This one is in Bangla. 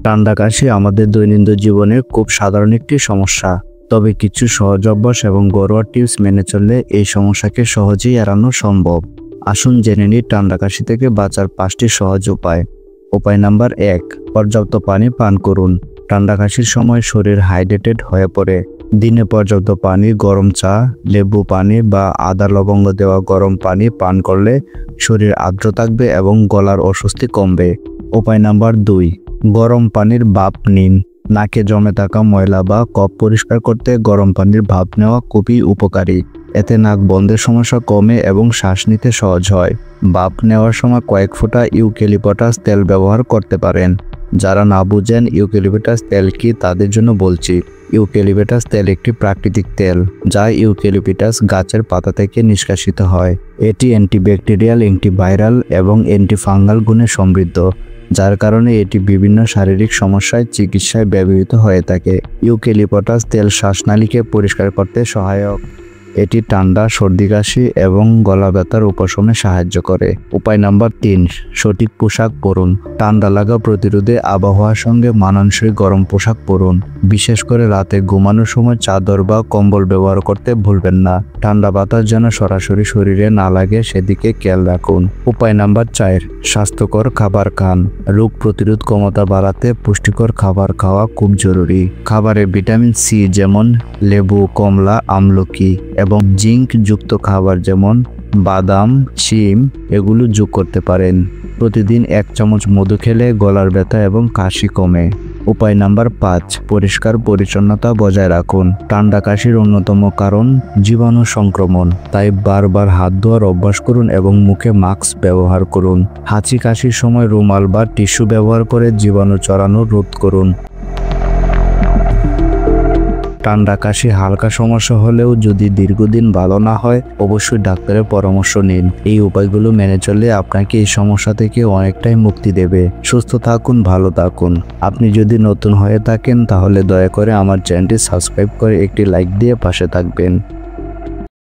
ঠান্ডা কাশি আমাদের দৈনন্দিন জীবনে খুব সাধারণ একটি সমস্যা, তবে কিছু সহজ অভ্যাস এবং ঘরোয়া টিপস মেনে চললে এই সমস্যাকে সহজেই এড়ানো সম্ভব। আসুন জেনে নিই ঠান্ডা কাশি থেকে বাঁচার 5টি সহজ উপায়। উপায় নাম্বার 1, পর্যাপ্ত পানি পান করুন। ঠান্ডা কাশির সময় শরীর হাইড্রেটেড হয়ে পড়ে। দিনে পর্যাপ্ত পানি, গরম চা, লেবু পানি বা আদা লবঙ্গ দেওয়া গরম পানি পান করলে শরীর আর্দ্র থাকবে এবং গলার অস্বস্তি কমবে। উপায় নাম্বার 2, গরম পানির ভাপ নিন। নাকে জমে থাকা ময়লা বা কফ পরিষ্কার করতে গরম পানির ভাপ নেওয়া খুবই উপকারী। এতে নাক বন্ধের সমস্যা কমে এবং শ্বাস নিতে সহজ হয়। ভাপ নেওয়ার সময় কয়েক ফোঁটা ইউক্যালিপটাস তেল ব্যবহার করতে পারেন। যারা না বুঝেন ইউক্যালিপটাস তেল কি, তাদের জন্য বলছি। ইউক্যালিপটাস তেল একটি প্রাকৃতিক তেল যা ইউক্যালিপটাস গাছের পাতা থেকে নিষ্কাশিত হয়। এটি অ্যান্টিব্যাকটেরিয়াল, অ্যান্টিভাইরাল এবং অ্যান্টিফাঙ্গাল গুণে সমৃদ্ধ, যার কারণে এটি বিভিন্ন শারীরিক সমস্যায় চিকিৎসায় ব্যবহৃত হয়ে থাকে। ইউক্যালিপটাস তেল শ্বাসনালীকে পরিষ্কার করতে সহায়ক। এটি ঠান্ডা, সর্দি কাশি এবং গলা ব্যথার উপশমে সাহায্য করে। উপায় নাম্বার 3, সঠিক পোশাক পরুন। ঠান্ডা লাগা প্রতিরোধে আবহাওয়ার সঙ্গে মানানসই গরম পোশাক পরুন। বিশেষ করে রাতে ঘুমানোর সময় চাদর বা কম্বল ব্যবহার করতে ভুলবেন না। ঠান্ডা বাতাস যেন সরাসরি শরীরে না লাগে সেদিকে খেয়াল রাখুন। উপায় নাম্বার 4, স্বাস্থ্যকর খাবার খান। রোগ প্রতিরোধ ক্ষমতা বাড়াতে পুষ্টিকর খাবার খাওয়া খুব জরুরি। খাবারে ভিটামিন সি যেমন লেবু, কমলা, আমলকি এবং জিঙ্ক যুক্ত খাবার যেমন বাদাম, শিম এগুলো যোগ করতে পারেন। প্রতিদিন 1 চামচ মধু খেলে গলার ব্যথা এবং কাশি কমে। উপায় নাম্বার 5, পরিষ্কার পরিচ্ছন্নতা বজায় রাখুন। ঠান্ডা কাশির অন্যতম কারণ জীবাণু সংক্রমণ, তাই বারবার হাত ধোয়ার অভ্যাস করুন এবং মুখে মাস্ক ব্যবহার করুন। হাঁচি কাশির সময় রুমাল বা টিস্যু ব্যবহার করে জীবাণু ছড়ানো রোধ করুন। ঠান্ডা কাশি হালকা সমস্যা হলেও যদি দীর্ঘদিন ভালো না হয় অবশ্যই ডাক্তারের পরামর্শ নিন। এই উপায়গুলো মেনে চললে আপনাকে এই সমস্যা থেকে অনেকটাই মুক্তি দেবে। সুস্থ থাকুন, ভালো থাকুন। আপনি যদি নতুন হয়ে থাকেন তাহলে দয়া করে আমার চ্যানেলটি সাবস্ক্রাইব করে একটি লাইক দিয়ে পাশে থাকবেন।